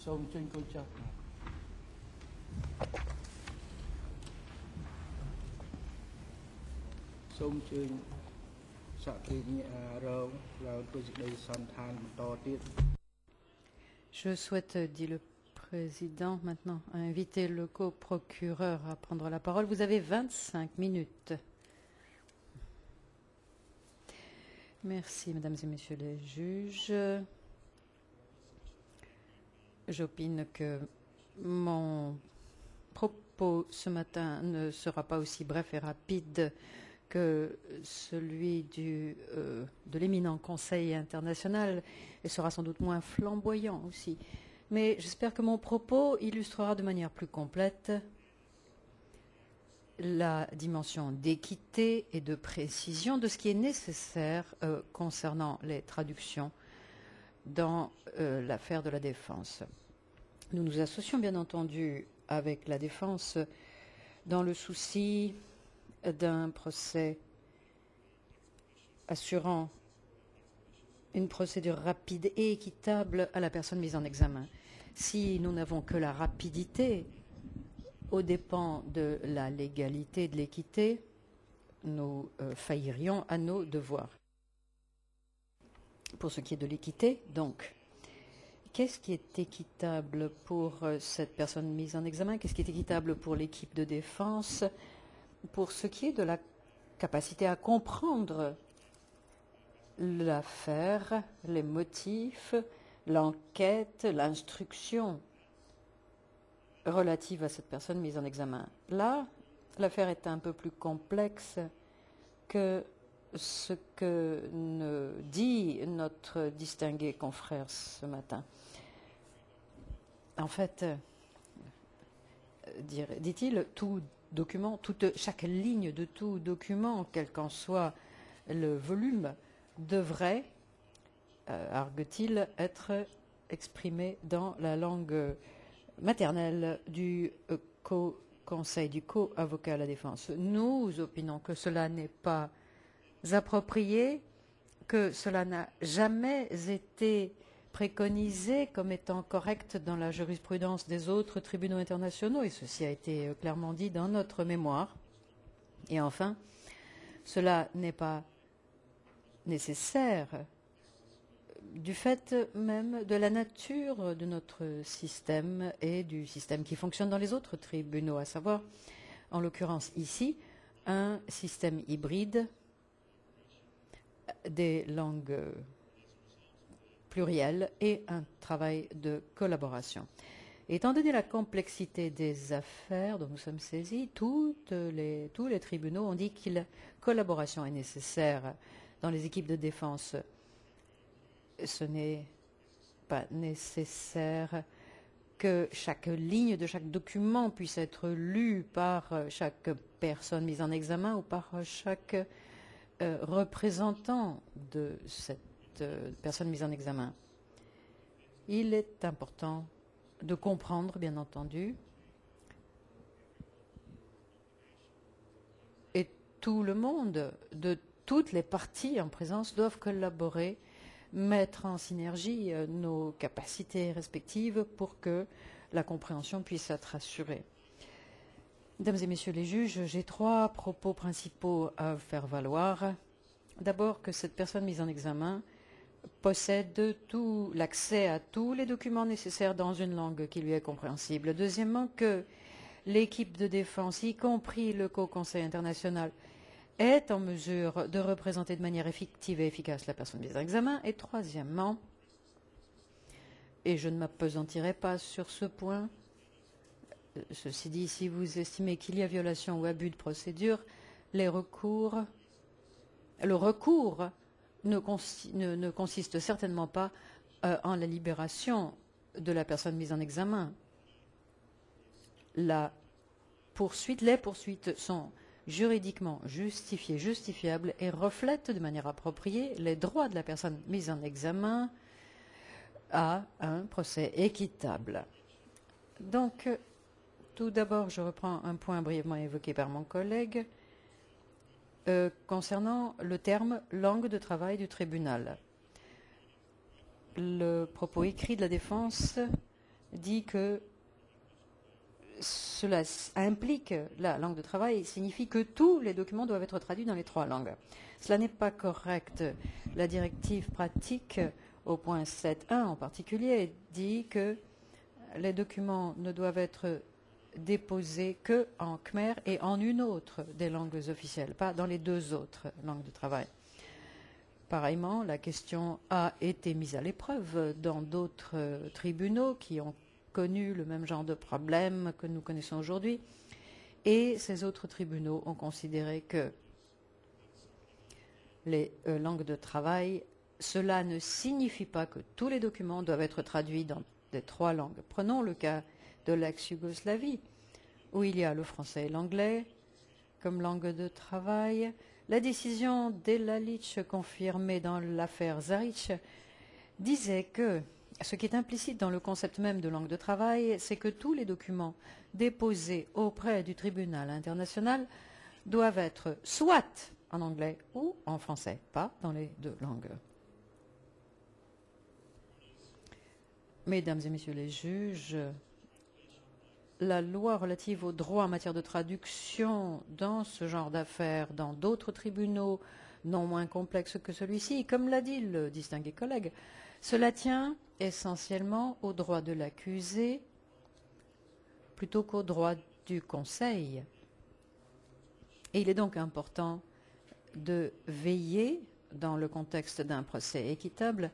សូមអញ្ជើញកូនចៅសូមអញ្ជើញសហគ្រាសញារងឡើងធ្វើសេចក្តីសន្និដ្ឋានបន្តទៀត Je souhaite, dit le président, maintenant inviter le co-procureur à prendre la parole. Vous avez 25 minutes. Merci, mesdames et messieurs les juges. J'opine que mon propos ce matin ne sera pas aussi bref et rapide que celui de l'éminent Conseil international et sera sans doute moins flamboyant aussi. Mais j'espère que mon propos illustrera de manière plus complète la dimension d'équité et de précision de ce qui est nécessaire concernant les traductions dans l'affaire de la défense. Nous nous associons bien entendu avec la défense dans le souci d'un procès assurant une procédure rapide et équitable à la personne mise en examen. Si nous n'avons que la rapidité aux dépens de la légalité et de l'équité, nous faillirions à nos devoirs. Pour ce qui est de l'équité, donc, qu'est-ce qui est équitable pour cette personne mise en examen? Qu'est-ce qui est équitable pour l'équipe de défense? Pour ce qui est de la capacité à comprendre l'affaire, les motifs, l'enquête, l'instruction relative à cette personne mise en examen. Là, l'affaire est un peu plus complexe que ce que ne dit notre distingué confrère ce matin. En fait, dit-il, tout document, chaque ligne de tout document, quel qu'en soit le volume, devrait, argue-t-il, être exprimé dans la langue maternelle du co-conseil, du co-avocat à la défense. Nous opinons que cela n'est pas approprié, que cela n'a jamais été préconisé comme étant correct dans la jurisprudence des autres tribunaux internationaux, et ceci a été clairement dit dans notre mémoire. Et enfin, cela n'est pas nécessaire du fait même de la nature de notre système et du système qui fonctionne dans les autres tribunaux, à savoir, en l'occurrence ici, un système hybride des langues plurielles et un travail de collaboration. Étant donné la complexité des affaires dont nous sommes saisis, tous les tribunaux ont dit que la collaboration est nécessaire dans les équipes de défense. Ce n'est pas nécessaire que chaque ligne de chaque document puisse être lue par chaque personne mise en examen ou par chaque représentant de cette personne mise en examen. Il est important de comprendre, bien entendu, et tout le monde, de toutes les parties en présence, doivent collaborer, mettre en synergie nos capacités respectives pour que la compréhension puisse être assurée. Mesdames et messieurs les juges, j'ai trois propos principaux à faire valoir. D'abord, que cette personne mise en examen possède tout l'accès à tous les documents nécessaires dans une langue qui lui est compréhensible. Deuxièmement, que l'équipe de défense, y compris le co-conseil international, est en mesure de représenter de manière effective et efficace la personne mise en examen. Et troisièmement, et je ne m'appesantirai pas sur ce point, ceci dit, si vous estimez qu'il y a violation ou abus de procédure, le recours ne consiste certainement pas en la libération de la personne mise en examen. Les poursuites sont juridiquement justifiées, justifiables et reflètent de manière appropriée les droits de la personne mise en examen à un procès équitable. Donc, tout d'abord, je reprends un point brièvement évoqué par mon collègue concernant le terme « langue de travail du tribunal ». Le propos écrit de la défense dit que cela implique, la langue de travail signifie que tous les documents doivent être traduits dans les 3 langues. Cela n'est pas correct. La directive pratique, au point 7.1 en particulier, dit que les documents ne doivent être déposés qu'en khmer et en une autre des langues officielles, pas dans les 2 autres langues de travail. Pareillement, la question a été mise à l'épreuve dans d'autres tribunaux qui ont connu le même genre de problème que nous connaissons aujourd'hui. Et ces autres tribunaux ont considéré que les langues de travail, cela ne signifie pas que tous les documents doivent être traduits dans les 3 langues. Prenons le cas de l'ex-Yougoslavie, où il y a le français et l'anglais comme langue de travail. La décision d'Elalic, confirmée dans l'affaire Zaric, disait que ce qui est implicite dans le concept même de langue de travail, c'est que tous les documents déposés auprès du tribunal international doivent être soit en anglais ou en français, pas dans les 2 langues. Mesdames et messieurs les juges, la loi relative aux droits en matière de traduction dans ce genre d'affaires, dans d'autres tribunaux non moins complexes que celui-ci, comme l'a dit le distingué collègue, cela tient essentiellement aux droits de l'accusé plutôt qu'aux droits du conseil. Et il est donc important de veiller, dans le contexte d'un procès équitable,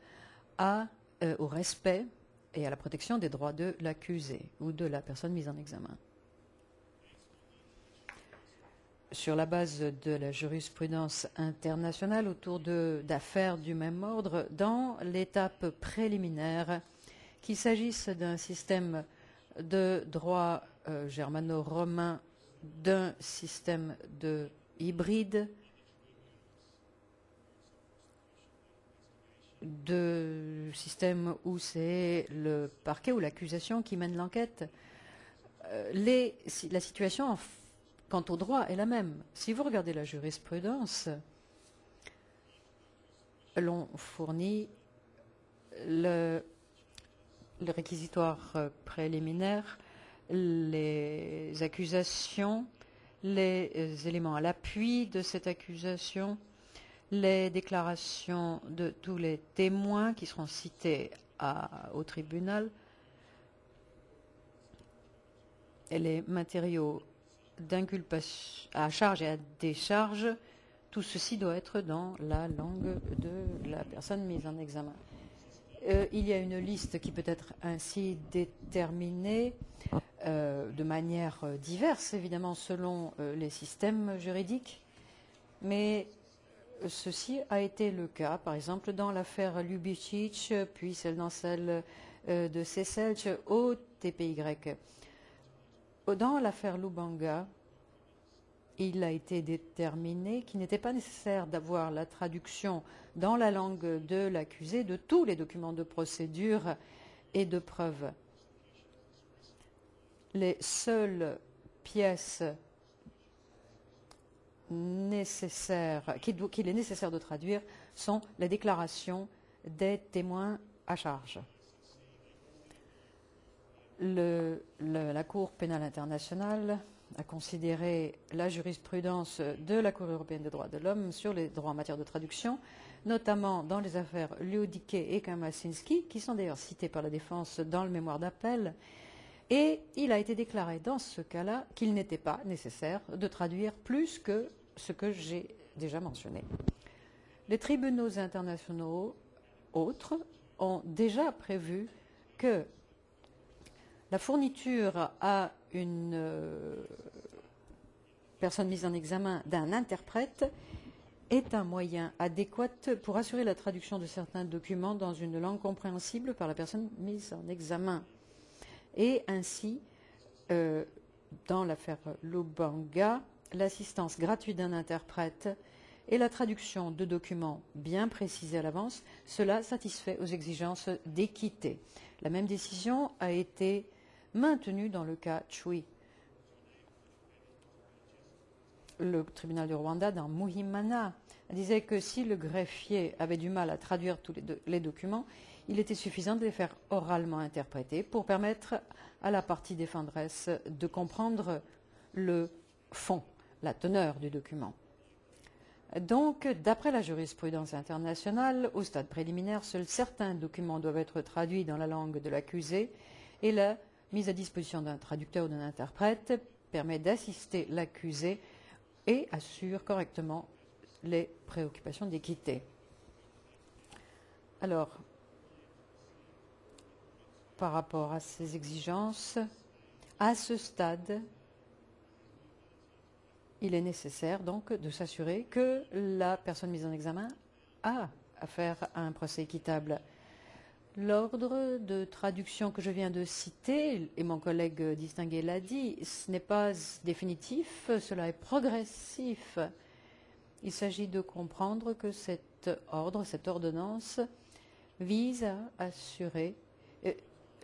au respect et à la protection des droits de l'accusé ou de la personne mise en examen. Sur la base de la jurisprudence internationale autour d'affaires du même ordre, dans l'étape préliminaire, qu'il s'agisse d'un système de droit germano-romain, d'un système de hybride, de système où c'est le parquet ou l'accusation qui mène l'enquête, la situation quant au droit est la même. Si vous regardez la jurisprudence, l'on fournit le réquisitoire préliminaire, les accusations, les éléments à l'appui de cette accusation, les déclarations de tous les témoins qui seront cités au tribunal, et les matériaux d'inculpation à charge et à décharge, tout ceci doit être dans la langue de la personne mise en examen. Il y a une liste qui peut être ainsi déterminée de manière diverse, évidemment, selon les systèmes juridiques, mais ceci a été le cas, par exemple, dans l'affaire Ljubicic, puis dans celle de Seselj au TPY. Dans l'affaire Lubanga, il a été déterminé qu'il n'était pas nécessaire d'avoir la traduction dans la langue de l'accusé de tous les documents de procédure et de preuve. Les seules pièces nécessaires, qu'il est nécessaire de traduire sont les déclarations des témoins à charge. La Cour pénale internationale a considéré la jurisprudence de la Cour européenne des droits de l'homme sur les droits en matière de traduction, notamment dans les affaires Liudike et Kamasinski, qui sont d'ailleurs citées par la défense dans le mémoire d'appel. Et il a été déclaré dans ce cas-là qu'il n'était pas nécessaire de traduire plus que ce que j'ai déjà mentionné. Les tribunaux internationaux autres ont déjà prévu que la fourniture à une personne mise en examen d'un interprète est un moyen adéquat pour assurer la traduction de certains documents dans une langue compréhensible par la personne mise en examen. Et ainsi, dans l'affaire Lubanga, l'assistance gratuite d'un interprète et la traduction de documents bien précisés à l'avance, cela satisfait aux exigences d'équité. La même décision a été maintenue dans le cas Chui. Le tribunal du Rwanda, dans Muhimana, disait que si le greffier avait du mal à traduire tous les documents, il était suffisant de les faire oralement interpréter pour permettre à la partie défenderesse de comprendre le fond, la teneur du document. Donc, d'après la jurisprudence internationale, au stade préliminaire, seuls certains documents doivent être traduits dans la langue de l'accusé et la mise à disposition d'un traducteur ou d'un interprète permet d'assister l'accusé et assure correctement les préoccupations d'équité. Alors, par rapport à ces exigences, à ce stade, il est nécessaire donc de s'assurer que la personne mise en examen a affaire à un procès équitable. L'ordre de traduction que je viens de citer, et mon collègue distingué l'a dit, ce n'est pas définitif, cela est progressif. Il s'agit de comprendre que cet ordre, cette ordonnance, vise à assurer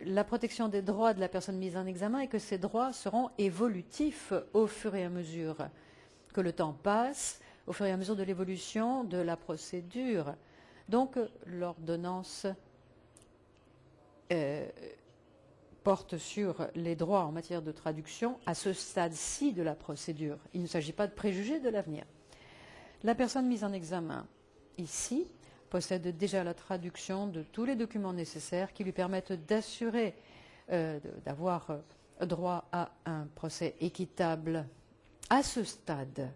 la protection des droits de la personne mise en examen et que ces droits seront évolutifs au fur et à mesure que le temps passe, au fur et à mesure de l'évolution de la procédure. Donc, l'ordonnance porte sur les droits en matière de traduction à ce stade-ci de la procédure. Il ne s'agit pas de préjuger de l'avenir. La personne mise en examen, ici, possède déjà la traduction de tous les documents nécessaires qui lui permettent d'assurer d'avoir droit à un procès équitable. À ce stade,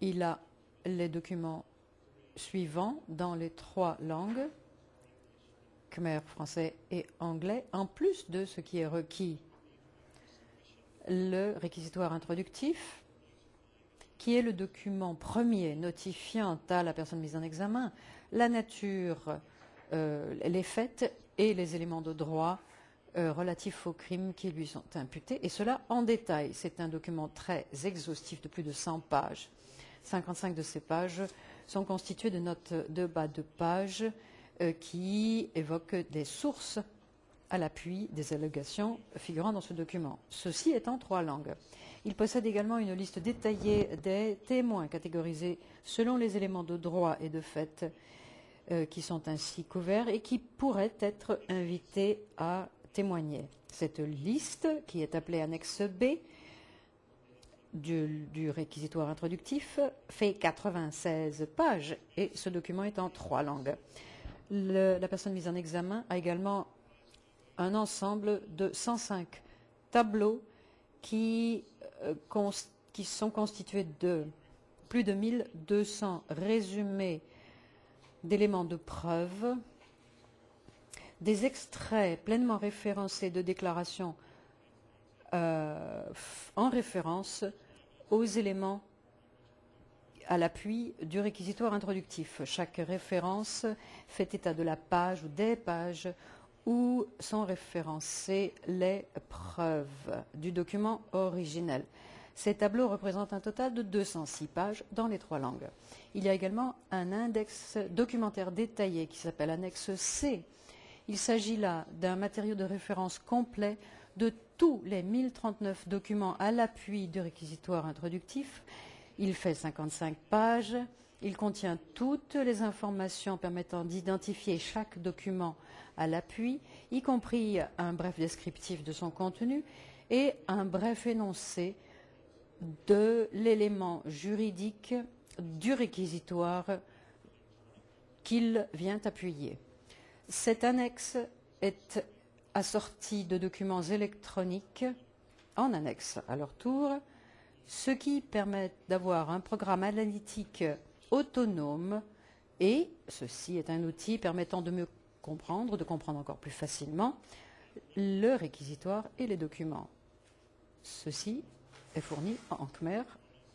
il a les documents suivants dans les 3 langues, khmer, français et anglais, en plus de ce qui est requis. Le réquisitoire introductif, qui est le document premier notifiant à la personne mise en examen la nature, les faits et les éléments de droit relatifs aux crimes qui lui sont imputés, et cela en détail. C'est un document très exhaustif de plus de 100 pages. 55 de ces pages sont constituées de notes de bas de page qui évoquent des sources à l'appui des allégations figurant dans ce document. Ceci est en 3 langues. Il possède également une liste détaillée des témoins catégorisés selon les éléments de droit et de fait qui sont ainsi couverts et qui pourraient être invités à témoigner. Cette liste, qui est appelée annexe B du réquisitoire introductif, fait 96 pages et ce document est en 3 langues. La personne mise en examen a également un ensemble de 105 tableaux qui sont constitués de plus de 1200 résumés d'éléments de preuve, des extraits pleinement référencés de déclarations en référence aux éléments à l'appui du réquisitoire introductif. Chaque référence fait état de la page ou des pages où sont référencées les preuves du document originel. Ces tableaux représentent un total de 206 pages dans les 3 langues. Il y a également un index documentaire détaillé qui s'appelle annexe C. Il s'agit là d'un matériau de référence complet de tous les 1039 documents à l'appui du réquisitoire introductif. Il fait 55 pages. Il contient toutes les informations permettant d'identifier chaque document à l'appui, y compris un bref descriptif de son contenu et un bref énoncé de l'élément juridique du réquisitoire qu'il vient appuyer. Cette annexe est assortie de documents électroniques en annexe à leur tour, ce qui permet d'avoir un programme analytique autonome et ceci est un outil permettant de mieux comprendre, de comprendre encore plus facilement le réquisitoire et les documents. Ceci est fourni en khmer,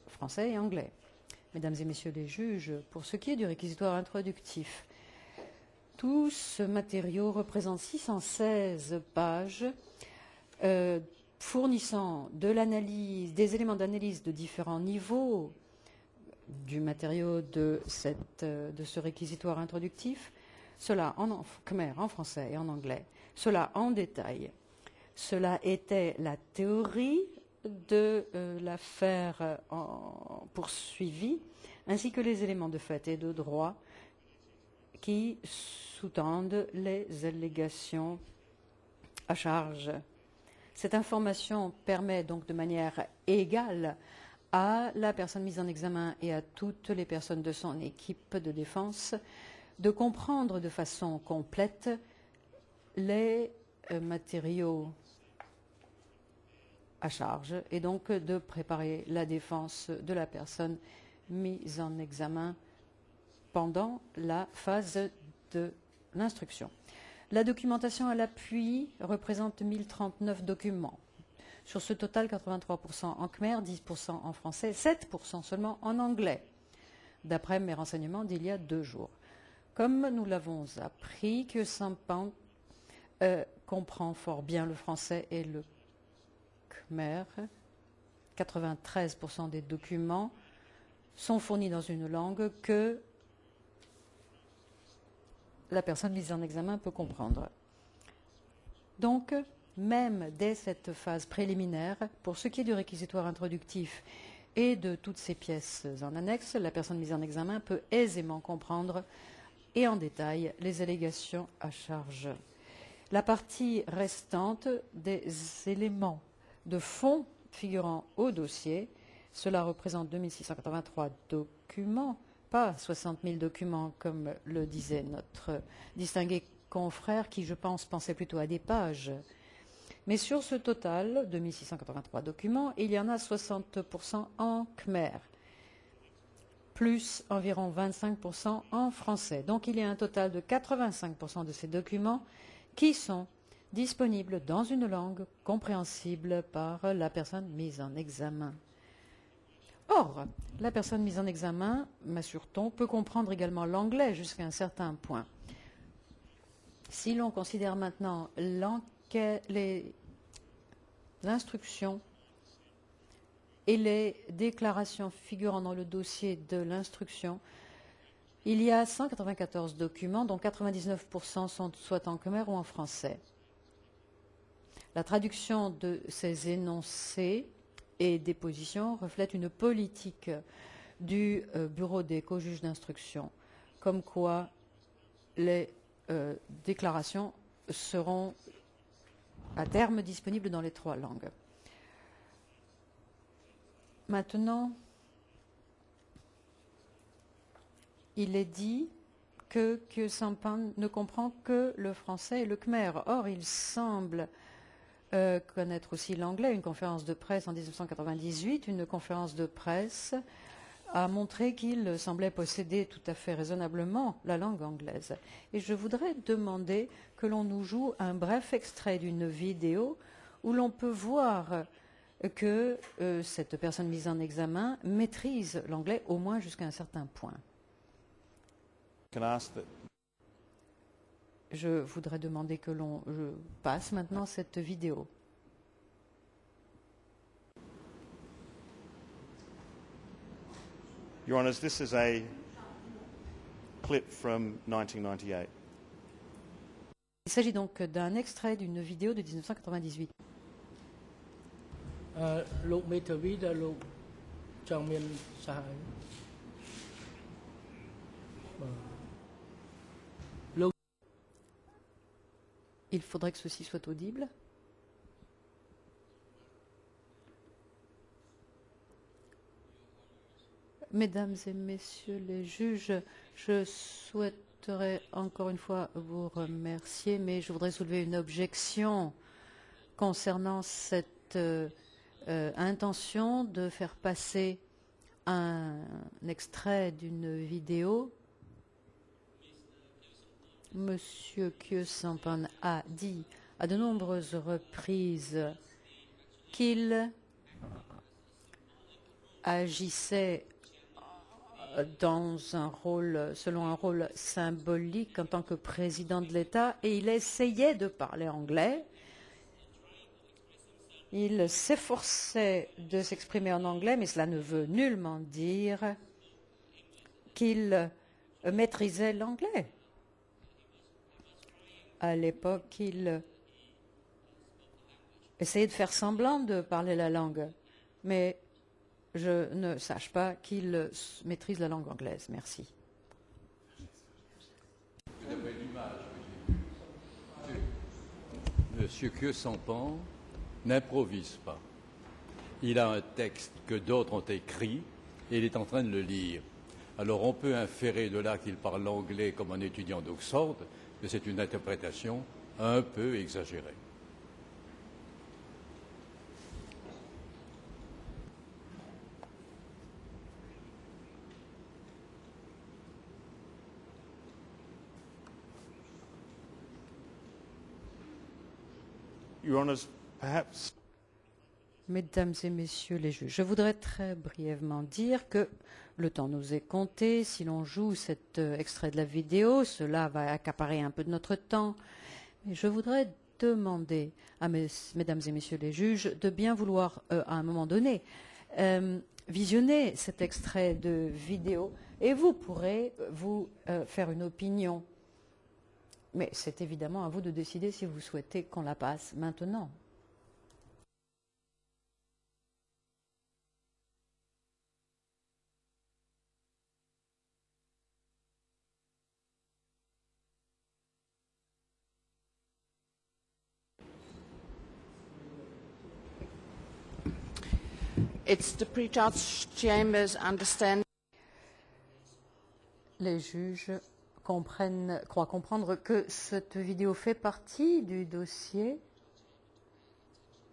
français et anglais. Mesdames et messieurs les juges, pour ce qui est du réquisitoire introductif, tout ce matériau représente 616 pages fournissant de l'analyse, des éléments d'analyse de différents niveaux du matériau de ce réquisitoire introductif, cela en khmer, en français et en anglais, cela en détail. Cela était la théorie de l'affaire poursuivie, ainsi que les éléments de fait et de droit qui sous-tendent les allégations à charge. Cette information permet donc de manière égale à la personne mise en examen et à toutes les personnes de son équipe de défense de comprendre de façon complète les matériaux à charge et donc de préparer la défense de la personne mise en examen pendant la phase de l'instruction. La documentation à l'appui représente 1039 documents. Sur ce total, 83% en khmer, 10% en français, 7% seulement en anglais, d'après mes renseignements d'il y a 2 jours. Comme nous l'avons appris, Khieu Samphan comprend fort bien le français et le khmer. 93% des documents sont fournis dans une langue que la personne mise en examen peut comprendre. Donc, même dès cette phase préliminaire, pour ce qui est du réquisitoire introductif et de toutes ces pièces en annexe, la personne mise en examen peut aisément comprendre et en détail les allégations à charge. La partie restante des éléments de fond figurant au dossier, cela représente 2683 documents, pas 60 000 documents comme le disait notre distingué confrère qui, je pense, pensait plutôt à des pages. Mais sur ce total, 2683 documents, il y en a 60% en khmer, plus environ 25% en français. Donc il y a un total de 85% de ces documents qui sont disponibles dans une langue compréhensible par la personne mise en examen. Or, la personne mise en examen, m'assure-t-on, peut comprendre également l'anglais jusqu'à un certain point. Si l'on considère maintenant les instructions et les déclarations figurant dans le dossier de l'instruction, il y a 194 documents dont 99% sont soit en khmer ou en français. La traduction de ces énoncés et des positions reflète une politique du bureau des co-juges d'instruction, comme quoi les déclarations seront à terme disponibles dans les 3 langues. Maintenant, il est dit que Khieu Samphan ne comprend que le français et le khmer. Or, il semble connaître aussi l'anglais. Une conférence de presse en 1998, une conférence de presse a montré qu'il semblait posséder tout à fait raisonnablement la langue anglaise. Et je voudrais demander que l'on nous joue un bref extrait d'une vidéo où l'on peut voir que cette personne mise en examen maîtrise l'anglais au moins jusqu'à un certain point. Je voudrais demander que l'on passe maintenant cette vidéo. Your Honours, this is a clip from 1998. Il s'agit donc d'un extrait d'une vidéo de 1998. លោកមេធាវីដែលលោកចង់មានសហ Il faudrait que ceci soit audible. Mesdames et messieurs les juges, je souhaiterais encore une fois vous remercier, mais je voudrais soulever une objection concernant cette intention de faire passer un extrait d'une vidéo. Monsieur Khieu Samphan a dit à de nombreuses reprises qu'il agissait selon un rôle symbolique en tant que président de l'État et il essayait de parler anglais. Il s'efforçait de s'exprimer en anglais, mais cela ne veut nullement dire qu'il maîtrisait l'anglais. À l'époque, il essayer de faire semblant de parler la langue, mais je ne sache pas qu'il maîtrise la langue anglaise. Merci. Monsieur Kieu-Sampan n'improvise pas. Il a un texte que d'autres ont écrit et il est en train de le lire. Alors on peut inférer de là qu'il parle anglais comme un étudiant d'Oxford, mais c'est une interprétation un peu exagérée. Your Honours, perhaps. Mesdames et messieurs les juges, je voudrais très brièvement dire que le temps nous est compté. Si l'on joue cet extrait de la vidéo, cela va accaparer un peu de notre temps. Mais je voudrais demander à mesdames et messieurs les juges de bien vouloir, à un moment donné, visionner cet extrait de vidéo et vous pourrez vous faire une opinion. Mais c'est évidemment à vous de décider si vous souhaitez qu'on la passe maintenant. It's the pre-judge chamber's understanding. Les juges croient comprendre que cette vidéo fait partie du dossier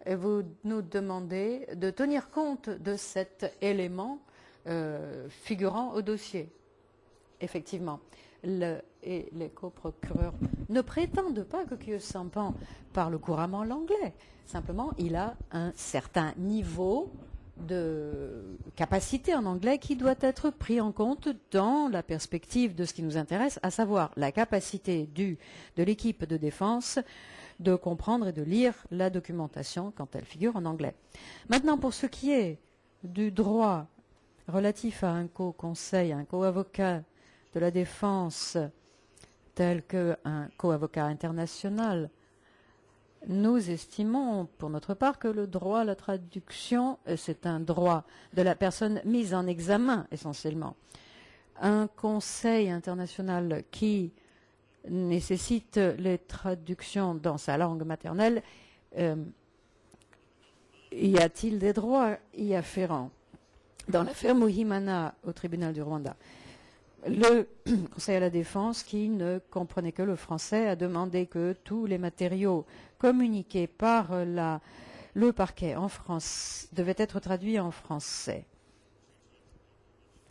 et vous nous demandez de tenir compte de cet élément figurant au dossier. Effectivement, les coprocureurs ne prétendent pas que Kieu-Sampan parle couramment l'anglais. Simplement, il a un certain niveau de capacité en anglais qui doit être pris en compte dans la perspective de ce qui nous intéresse, à savoir la capacité de l'équipe de défense de comprendre et de lire la documentation quand elle figure en anglais. Maintenant, pour ce qui est du droit relatif à un co-conseil, un co-avocat de la défense tel qu'un co-avocat international, nous estimons pour notre part que le droit à la traduction, c'est un droit de la personne mise en examen essentiellement. Un conseil international qui nécessite les traductions dans sa langue maternelle, y a-t-il des droits y afférents? Dans l'affaire Muhimana au tribunal du Rwanda, le Conseil à la défense, qui ne comprenait que le français, a demandé que tous les matériaux communiqués par le parquet en France devaient être traduits en français.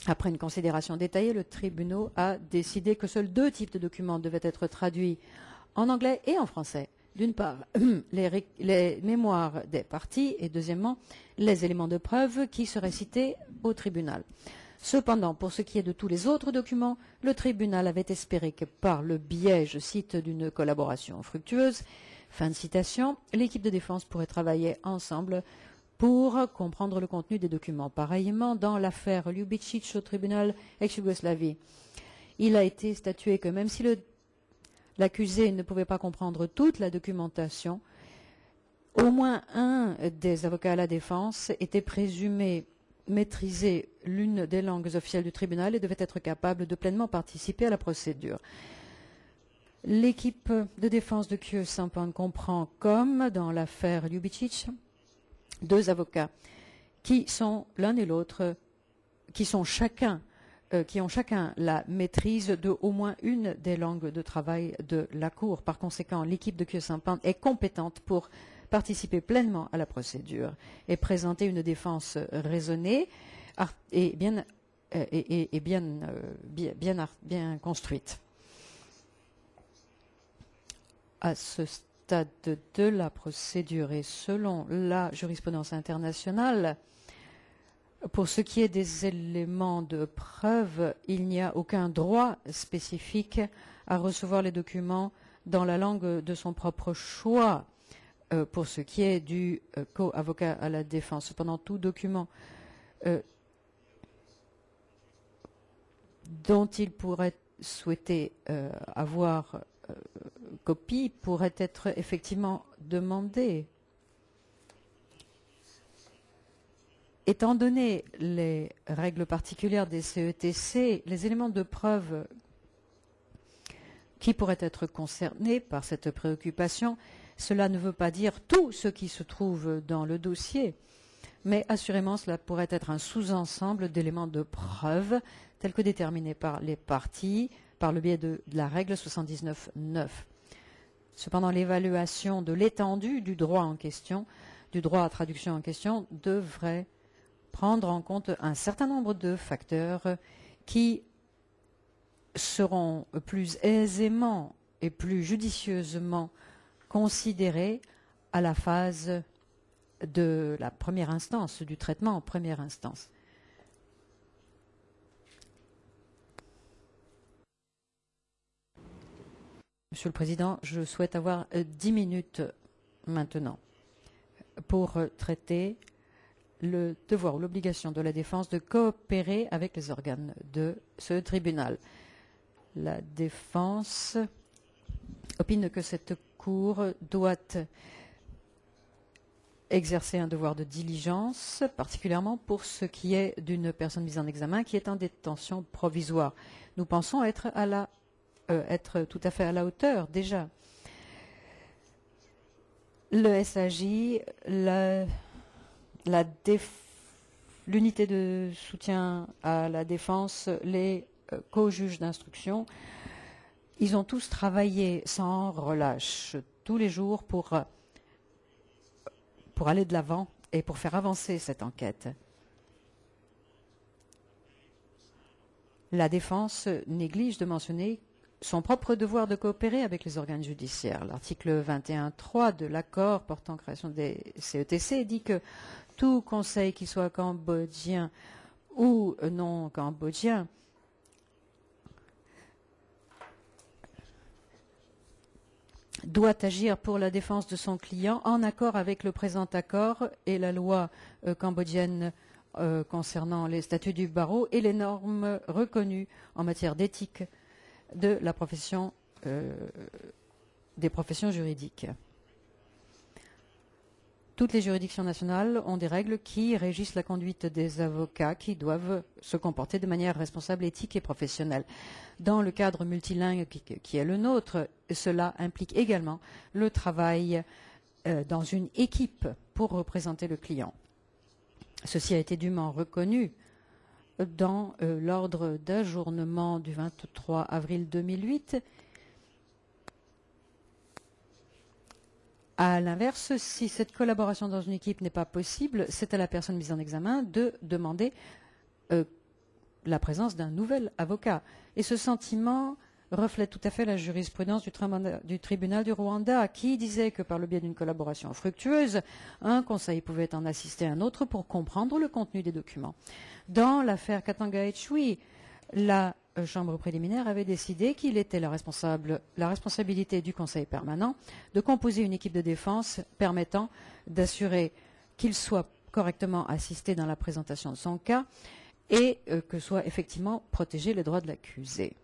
Après une considération détaillée, le tribunal a décidé que seuls deux types de documents devaient être traduits en anglais et en français. D'une part, les mémoires des parties et deuxièmement, les éléments de preuve qui seraient cités au tribunal. Cependant, pour ce qui est de tous les autres documents, le tribunal avait espéré que par le biais, je cite, d'une collaboration fructueuse, fin de citation, l'équipe de défense pourrait travailler ensemble pour comprendre le contenu des documents. Pareillement, dans l'affaire Ljubicic au tribunal ex-Yougoslavie, il a été statué que même si l'accusé ne pouvait pas comprendre toute la documentation, au moins un des avocats à la défense était présumé maîtriser l'une des langues officielles du tribunal et devait être capable de pleinement participer à la procédure. L'équipe de défense de Kieu-Sampan comprend, comme dans l'affaire Ljubicic, deux avocats qui sont l'un et l'autre, qui ont chacun la maîtrise de au moins une des langues de travail de la Cour. Par conséquent, l'équipe de Kieu-Sampan est compétente pour participer pleinement à la procédure et présenter une défense raisonnée et bien construite. À ce stade de la procédure et selon la jurisprudence internationale, pour ce qui est des éléments de preuve, il n'y a aucun droit spécifique à recevoir les documents dans la langue de son propre choix. Pour ce qui est du co-avocat à la défense. Cependant, tout document dont il pourrait souhaiter avoir copie pourrait être effectivement demandé. Étant donné les règles particulières des CETC, les éléments de preuve qui pourraient être concernés par cette préoccupation, cela ne veut pas dire tout ce qui se trouve dans le dossier, mais assurément cela pourrait être un sous-ensemble d'éléments de preuve tels que déterminés par les parties par le biais de la règle 79.9. Cependant, l'évaluation de l'étendue du droit en question, du droit à traduction en question, devrait prendre en compte un certain nombre de facteurs qui seront plus aisément et plus judicieusement considérés à la phase de la première instance, du traitement en première instance. Monsieur le Président, je souhaite avoir 10 minutes maintenant pour traiter le devoir ou l'obligation de la défense de coopérer avec les organes de ce tribunal. La défense opine que cette Cour doit exercer un devoir de diligence, particulièrement pour ce qui est d'une personne mise en examen qui est en détention provisoire. Nous pensons être tout à fait à la hauteur déjà. Le SAJ, l'unité de soutien à la défense, les co-juges d'instruction, ils ont tous travaillé sans relâche tous les jours pour aller de l'avant et pour faire avancer cette enquête. La défense néglige de mentionner son propre devoir de coopérer avec les organes judiciaires. L'article 21.3 de l'accord portant création des CETC dit que tout conseil, qu'il soit cambodgien ou non cambodgien, doit agir pour la défense de son client en accord avec le présent accord et la loi cambodgienne concernant les statuts du barreau et les normes reconnues en matière d'éthique de la profession, des professions juridiques. Toutes les juridictions nationales ont des règles qui régissent la conduite des avocats qui doivent se comporter de manière responsable, éthique et professionnelle. Dans le cadre multilingue qui est le nôtre, cela implique également le travail dans une équipe pour représenter le client. Ceci a été dûment reconnu dans l'ordre d'ajournement du 23 avril 2008. À l'inverse, si cette collaboration dans une équipe n'est pas possible, c'est à la personne mise en examen de demander la présence d'un nouvel avocat. Et ce sentiment reflète tout à fait la jurisprudence du tribunal du Rwanda qui disait que par le biais d'une collaboration fructueuse, un conseil pouvait en assister un autre pour comprendre le contenu des documents. Dans l'affaire Katanga Echui, la Chambre préliminaire avait décidé qu'il était la responsabilité du Conseil permanent de composer une équipe de défense permettant d'assurer qu'il soit correctement assisté dans la présentation de son cas et que soient effectivement protégés les droits de l'accusé.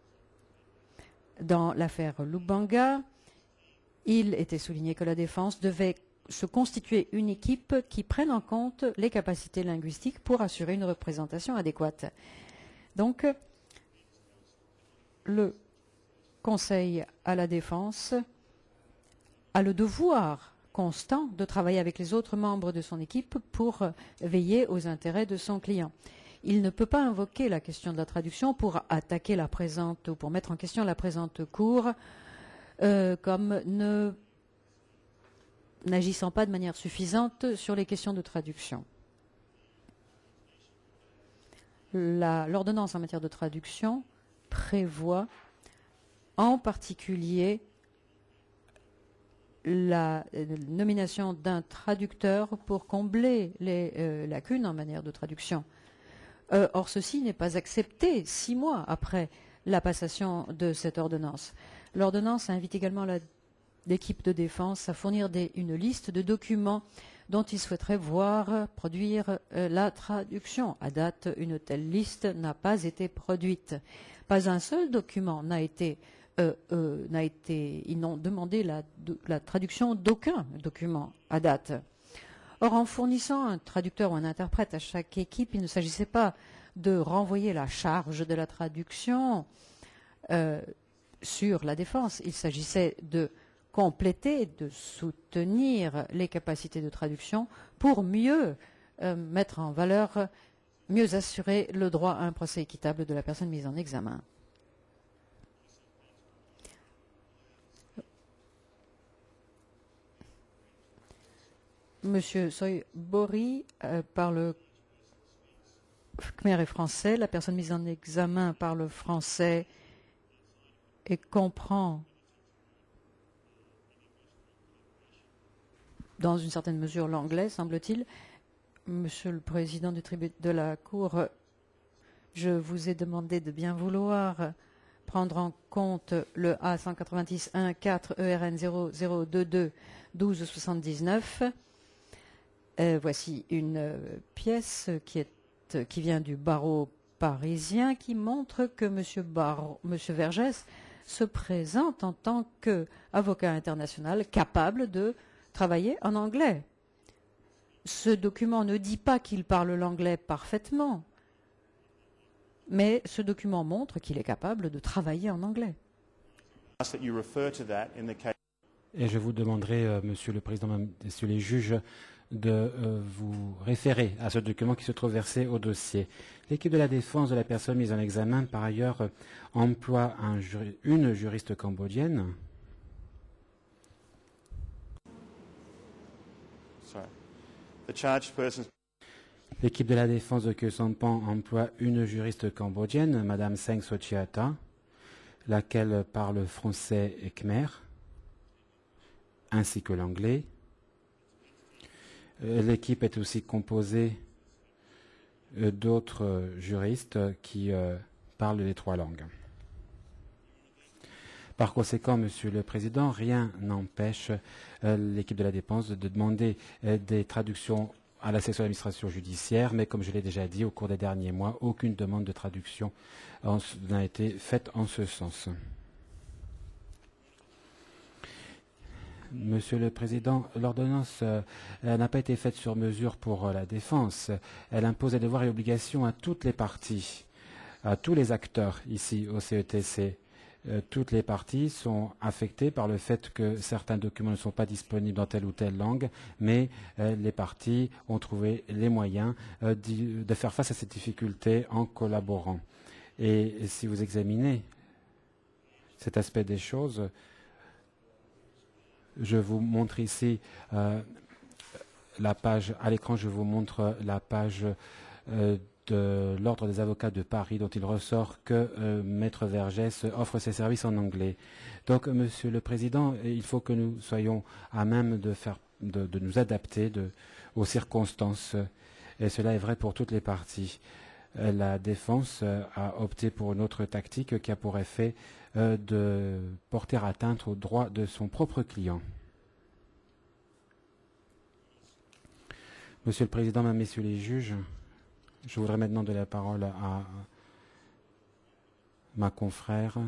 Dans l'affaire Lubanga, il était souligné que la défense devait se constituer une équipe qui prenne en compte les capacités linguistiques pour assurer une représentation adéquate. Donc, le Conseil à la défense a le devoir constant de travailler avec les autres membres de son équipe pour veiller aux intérêts de son client. Il ne peut pas invoquer la question de la traduction pour attaquer la présente ou pour mettre en question la présente Cour comme n'agissant pas de manière suffisante sur les questions de traduction. L'ordonnance en matière de traduction prévoit en particulier la nomination d'un traducteur pour combler les lacunes en matière de traduction. Or, ceci n'est pas accepté 6 mois après la passation de cette ordonnance. L'ordonnance invite également l'équipe de défense à fournir une liste de documents dont il souhaiterait voir produire la traduction. À date, une telle liste n'a pas été produite. Pas un seul document n'a été, ils n'ont demandé la traduction d'aucun document à date. Or, en fournissant un traducteur ou un interprète à chaque équipe, il ne s'agissait pas de renvoyer la charge de la traduction sur la défense. Il s'agissait de compléter, de soutenir les capacités de traduction pour mieux mettre en valeur, mieux assurer le droit à un procès équitable de la personne mise en examen. Monsieur Soy-Bori parle khmer et français. La personne mise en examen parle français et comprend dans une certaine mesure l'anglais, semble-t-il. Monsieur le Président de la Cour, je vous ai demandé de bien vouloir prendre en compte le A190.1.4 ERN 0022 1279. Voici une pièce qui vient du barreau parisien qui montre que M. Vergès se présente en tant qu'avocat international capable de travailler en anglais. Ce document ne dit pas qu'il parle l'anglais parfaitement, mais ce document montre qu'il est capable de travailler en anglais. Et je vous demanderai, Monsieur le Président, Messieurs les juges, de vous référer à ce document qui se trouve versé au dossier. L'équipe de la défense de la personne mise en examen, par ailleurs, emploie une juriste cambodgienne. L'équipe de la défense de Khieu Samphan emploie une juriste cambodgienne, Madame Seng Sochiata, laquelle parle français et khmer, ainsi que l'anglais. L'équipe est aussi composée d'autres juristes qui parlent les trois langues. Par conséquent, Monsieur le Président, rien n'empêche l'équipe de la défense de demander des traductions à la section d'administration judiciaire, mais comme je l'ai déjà dit, au cours des derniers mois, aucune demande de traduction n'a été faite en ce sens. Monsieur le Président, l'ordonnance n'a pas été faite sur mesure pour la défense. Elle impose des devoirs et obligations à toutes les parties, à tous les acteurs ici au CETC. Toutes les parties sont affectées par le fait que certains documents ne sont pas disponibles dans telle ou telle langue, mais les parties ont trouvé les moyens de faire face à ces difficultés en collaborant. Et si vous examinez cet aspect des choses, je vous montre ici la page, à l'écran, je vous montre la page de l'Ordre des avocats de Paris, dont il ressort que Maître Vergès offre ses services en anglais. Donc, Monsieur le Président, il faut que nous soyons à même de nous adapter aux circonstances, et cela est vrai pour toutes les parties. La défense a opté pour une autre tactique qui a pour effet de porter atteinte aux droits de son propre client. Monsieur le Président, Mesdames, Messieurs les juges, je voudrais maintenant donner la parole à ma confrère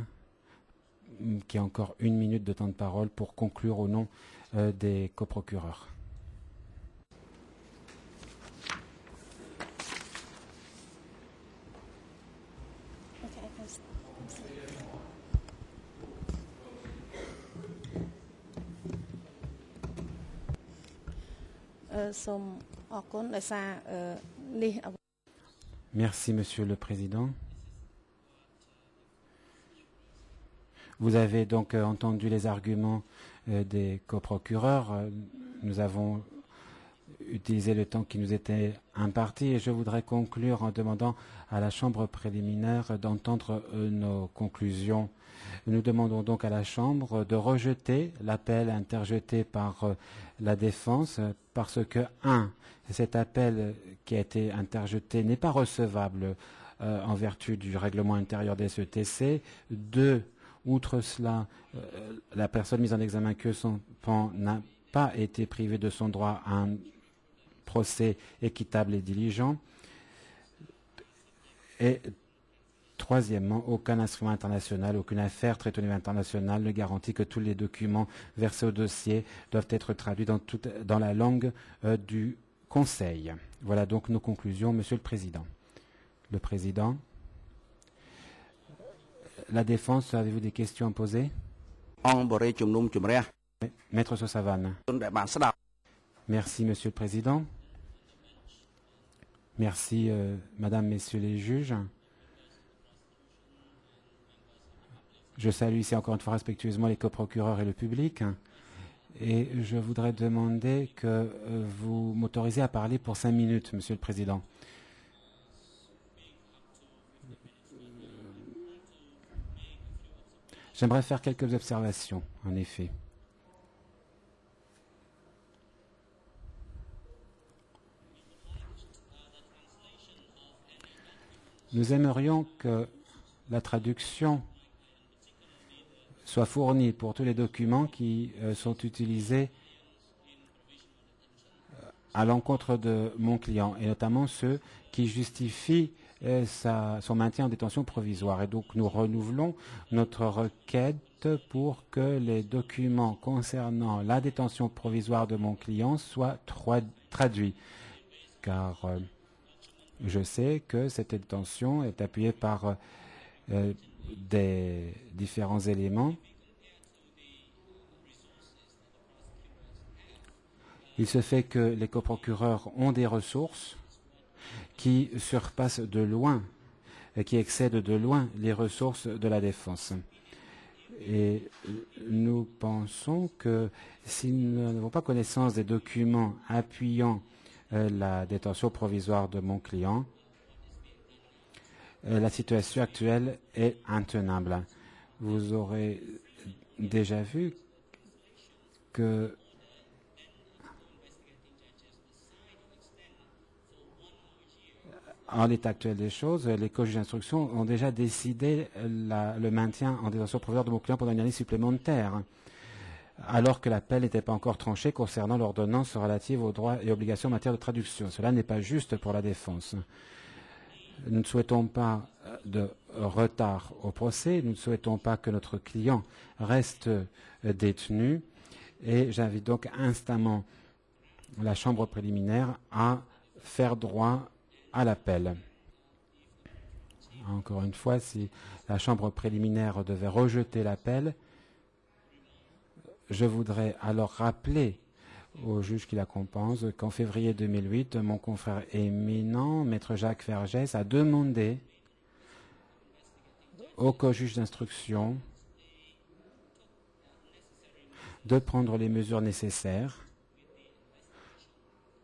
qui a encore 1 minute de temps de parole pour conclure au nom des coprocureurs. Merci, Monsieur le Président. Vous avez donc entendu les arguments des coprocureurs. Nous avons utilisé le temps qui nous était imparti et je voudrais conclure en demandant à la Chambre préliminaire d'entendre nos conclusions. Nous demandons donc à la Chambre de rejeter l'appel interjeté par la défense parce que, 1, cet appel qui a été interjeté n'est pas recevable en vertu du règlement intérieur des CETC. 2, outre cela, la personne mise en examen Khieu Samphan n'a pas été privée de son droit à un procès équitable et diligent. Et troisièmement, aucun instrument international, aucune affaire traitée au niveau international ne garantit que tous les documents versés au dossier doivent être traduits dans la langue du Conseil. Voilà donc nos conclusions, Monsieur le Président. Le Président. La Défense, avez-vous des questions à poser? Maître Sosavan. Merci, Monsieur le Président. Merci, Madame, Messieurs les juges. Je salue ici encore une fois respectueusement les coprocureurs et le public. Et je voudrais demander que vous m'autorisez à parler pour 5 minutes, Monsieur le Président. J'aimerais faire quelques observations, en effet. Nous aimerions que la traduction soit fournie pour tous les documents qui sont utilisés à l'encontre de mon client, et notamment ceux qui justifient son maintien en détention provisoire. Et donc nous renouvelons notre requête pour que les documents concernant la détention provisoire de mon client soient traduits, car je sais que cette détention est appuyée par des différents éléments. Il se fait que les coprocureurs ont des ressources qui surpassent de loin, qui excèdent de loin les ressources de la défense. Et nous pensons que si nous n'avons pas connaissance des documents appuyant la détention provisoire de mon client, la situation actuelle est intenable. Vous aurez déjà vu que en l'état actuel des choses, les co-juges d'instruction ont déjà décidé le maintien en détention provisoire de mon client pendant une année supplémentaire, alors que l'appel n'était pas encore tranché concernant l'ordonnance relative aux droits et obligations en matière de traduction. Cela n'est pas juste pour la défense. Nous ne souhaitons pas de retard au procès, nous ne souhaitons pas que notre client reste détenu, et j'invite donc instamment la Chambre préliminaire à faire droit à l'appel. Encore une fois, si la Chambre préliminaire devait rejeter l'appel, je voudrais alors rappeler au juge qui la compose qu'en février 2008, mon confrère éminent, Maître Jacques Vergès, a demandé au co-juge d'instruction de prendre les mesures nécessaires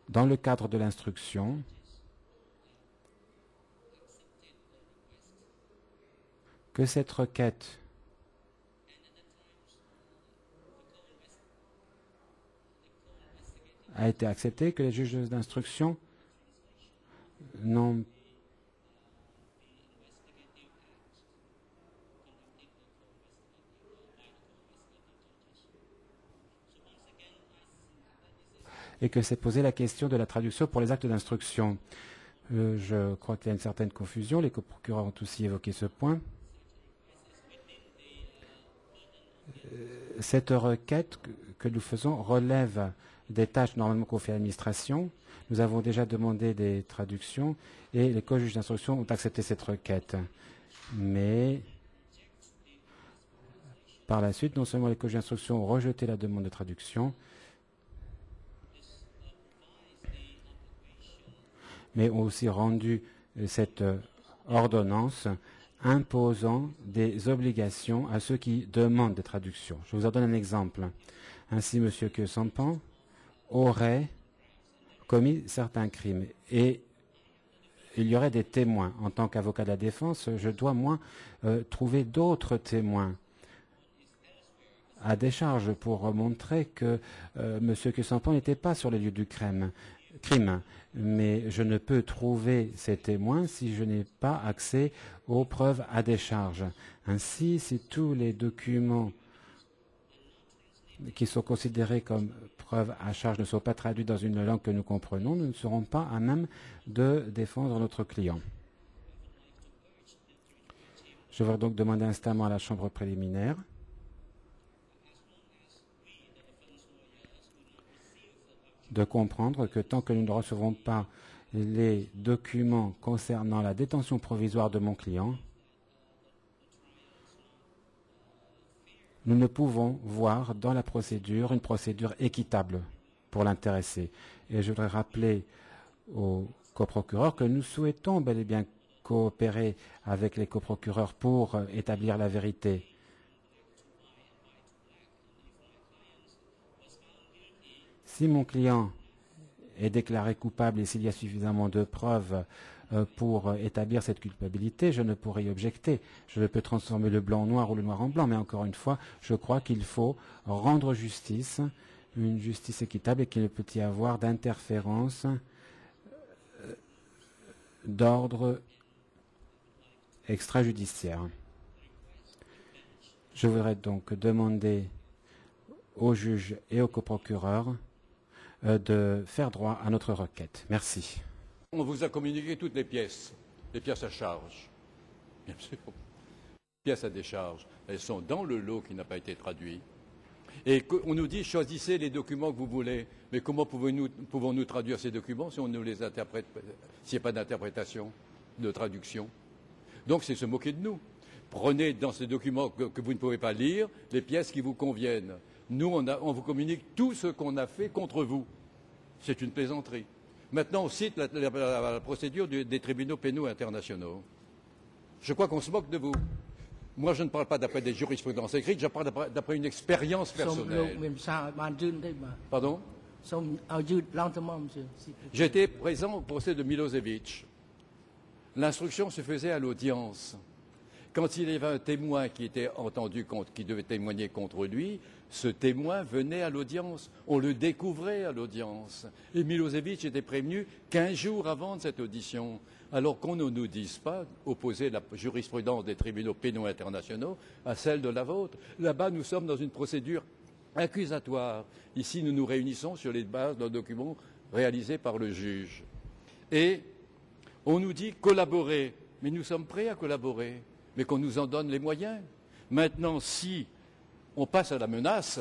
dans le cadre de l'instruction que cette requête a été acceptée, que les juges d'instruction n'ont et que s'est posée la question de la traduction pour les actes d'instruction. Je crois qu'il y a une certaine confusion. Les coprocureurs ont aussi évoqué ce point. Cette requête que nous faisons relève des tâches normalement confiées à l'administration. Nous avons déjà demandé des traductions et les co-juges d'instruction ont accepté cette requête. Mais par la suite, non seulement les co-juges d'instruction ont rejeté la demande de traduction, mais ont aussi rendu cette ordonnance imposant des obligations à ceux qui demandent des traductions. Je vous en donne un exemple. Ainsi, M. Kyosampan aurait commis certains crimes et il y aurait des témoins. En tant qu'avocat de la défense, je dois, moi, trouver d'autres témoins à décharge pour montrer que M. Kyosampan n'était pas sur les lieux du crime. Mais je ne peux trouver ces témoins si je n'ai pas accès aux preuves à décharge. Ainsi, si tous les documents qui sont considérés comme preuves à charge ne sont pas traduits dans une langue que nous comprenons, nous ne serons pas à même de défendre notre client. Je vais donc demander instamment à la Chambre préliminaire de comprendre que tant que nous ne recevons pas les documents concernant la détention provisoire de mon client, nous ne pouvons voir dans la procédure une procédure équitable pour l'intéressé. Et je voudrais rappeler au coprocureur que nous souhaitons bel et bien coopérer avec les coprocureurs pour établir la vérité. Si mon client est déclaré coupable et s'il y a suffisamment de preuves pour établir cette culpabilité, je ne pourrai y objecter. Je ne peux transformer le blanc en noir ou le noir en blanc, mais encore une fois, je crois qu'il faut rendre justice, une justice équitable et qu'il ne peut y avoir d'interférence d'ordre extrajudiciaire. Je voudrais donc demander au juge et au coprocureur de faire droit à notre requête. Merci. On vous a communiqué toutes les pièces à charge. Bien sûr. Les pièces à décharge, elles sont dans le lot qui n'a pas été traduit. Et on nous dit choisissez les documents que vous voulez. Mais comment pouvons-nous traduire ces documents si on ne les interprète, s'il n'y a pas d'interprétation, de traduction? Donc c'est se moquer de nous. Prenez dans ces documents que vous ne pouvez pas lire les pièces qui vous conviennent. Nous, on vous communique tout ce qu'on a fait contre vous. C'est une plaisanterie. Maintenant, on cite la procédure des tribunaux pénaux internationaux. Je crois qu'on se moque de vous. Moi, je ne parle pas d'après des jurisprudences écrites, je parle d'après une expérience personnelle. Pardon? J'étais présent au procès de Milosevic. L'instruction se faisait à l'audience. Quand il y avait un témoin qui était entendu, qui devait témoigner contre lui, ce témoin venait à l'audience. On le découvrait à l'audience. Et Milosevic était prévenu 15 jours avant de cette audition. Alors qu'on ne nous dise pas opposer la jurisprudence des tribunaux pénaux internationaux à celle de la vôtre. Là-bas, nous sommes dans une procédure accusatoire. Ici, nous nous réunissons sur les bases d'un document réalisé par le juge. Et on nous dit collaborer. Mais nous sommes prêts à collaborer, mais qu'on nous en donne les moyens. Maintenant, si on passe à la menace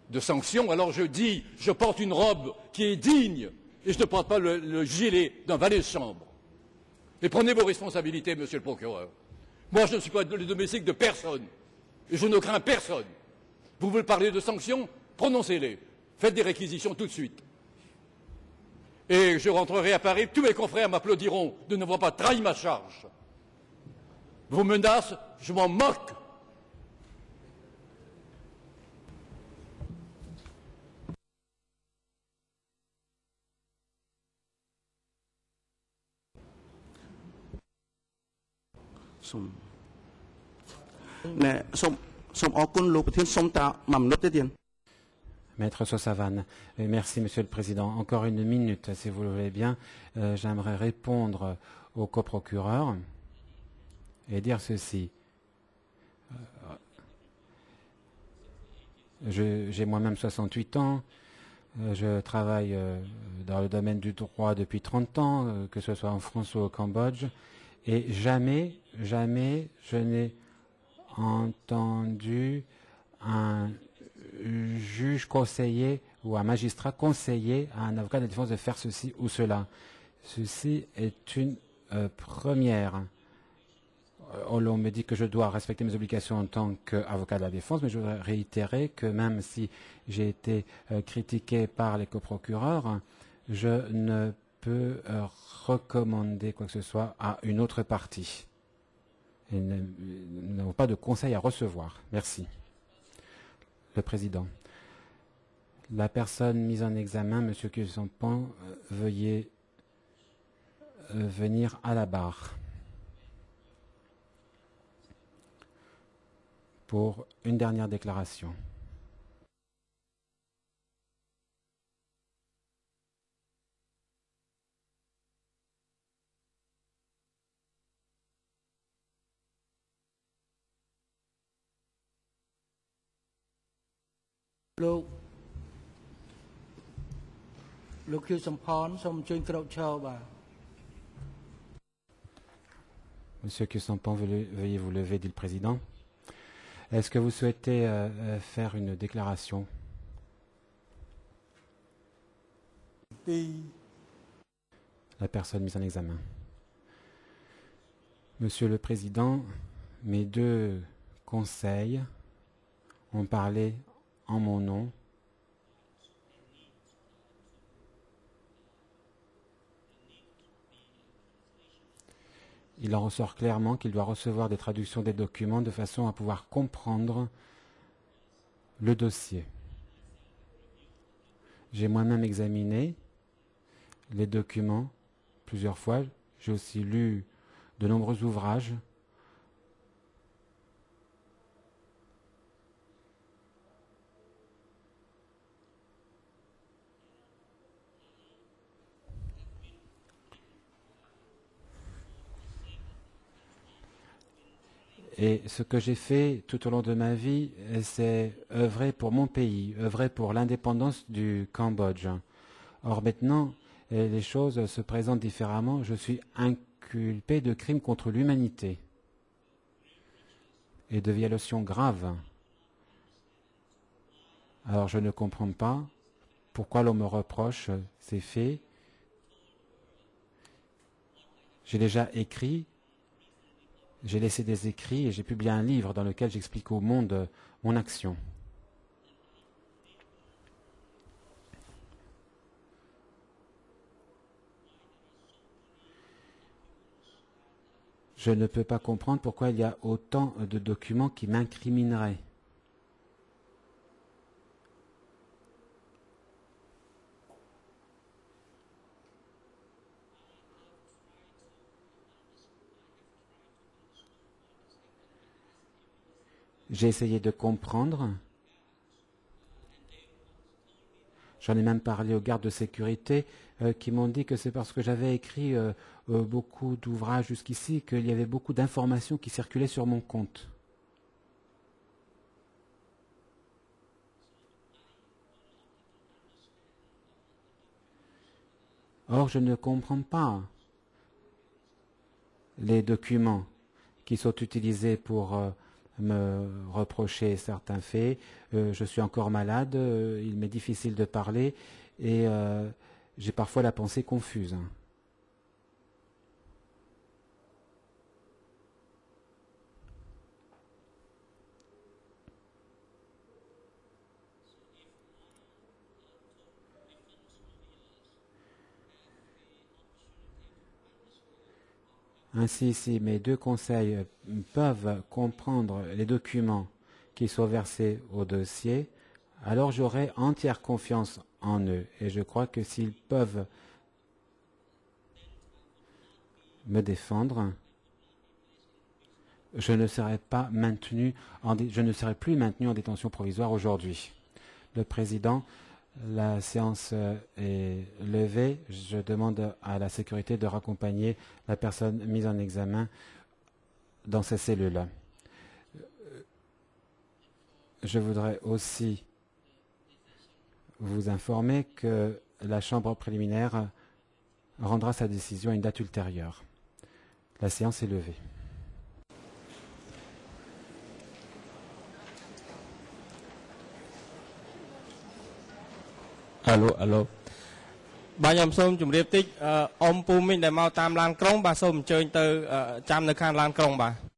de sanctions, alors je dis, je porte une robe qui est digne et je ne porte pas le gilet d'un valet de chambre. Et prenez vos responsabilités, monsieur le procureur. Moi, je ne suis pas le domestique de personne. Et je ne crains personne. Vous voulez parler de sanctions? Prononcez-les. Faites des réquisitions tout de suite. Et je rentrerai à Paris, tous mes confrères m'applaudiront de n'avoir pas trahi ma charge. Vos menaces, je m'en moque. Maître Sosavan, merci Monsieur le Président. Encore une minute, si vous le voulez bien. J'aimerais répondre au coprocureur et dire ceci. J'ai moi-même 68 ans. Je travaille dans le domaine du droit depuis 30 ans, que ce soit en France ou au Cambodge. Et jamais je n'ai entendu un juge conseiller ou un magistrat conseiller à un avocat de défense de faire ceci ou cela. Ceci est une première. On me dit que je dois respecter mes obligations en tant qu'avocat de la défense, mais je voudrais réitérer que même si j'ai été critiqué par les coprocureurs, je ne peux recommander quoi que ce soit à une autre partie. Et nous n'avons pas de conseil à recevoir. Merci. Le Président. La personne mise en examen, M. Kusampan, veuillez venir à la barre pour une dernière déclaration. Monsieur Kusampan, veuillez vous lever, dit le Président. Est-ce que vous souhaitez faire une déclaration? La personne mise en examen. Monsieur le Président, mes deux conseils ont parlé en mon nom. Il en ressort clairement qu'il doit recevoir des traductions des documents de façon à pouvoir comprendre le dossier. J'ai moi-même examiné les documents plusieurs fois. J'ai aussi lu de nombreux ouvrages. Et ce que j'ai fait tout au long de ma vie, c'est œuvrer pour mon pays, œuvrer pour l'indépendance du Cambodge. Or maintenant, les choses se présentent différemment. Je suis inculpé de crimes contre l'humanité et de violations graves. Alors je ne comprends pas pourquoi l'on me reproche ces faits. J'ai déjà écrit. J'ai laissé des écrits et j'ai publié un livre dans lequel j'explique au monde mon action. Je ne peux pas comprendre pourquoi il y a autant de documents qui m'incrimineraient. J'ai essayé de comprendre. J'en ai même parlé aux gardes de sécurité qui m'ont dit que c'est parce que j'avais écrit beaucoup d'ouvrages jusqu'ici qu'il y avait beaucoup d'informations qui circulaient sur mon compte. Or, je ne comprends pas les documents qui sont utilisés pour me reprocher certains faits. Je suis encore malade, il m'est difficile de parler et j'ai parfois la pensée confuse. Ainsi, si mes deux conseils peuvent comprendre les documents qui sont versés au dossier, alors j'aurai entière confiance en eux. Et je crois que s'ils peuvent me défendre, je ne serai plus maintenu en détention provisoire aujourd'hui. Le président, la séance est levée. Je demande à la sécurité de raccompagner la personne mise en examen dans ces cellules. Je voudrais aussi vous informer que la chambre préliminaire rendra sa décision à une date ultérieure. La séance est levée. Allô. បាទខ្ញុំសូមជម្រាបតិចអ៊ំពូមីងដែលមកតាមឡានក្រុងបាទសូមអញ្ជើញទៅចាំនៅខាងឡានក្រុងបាទ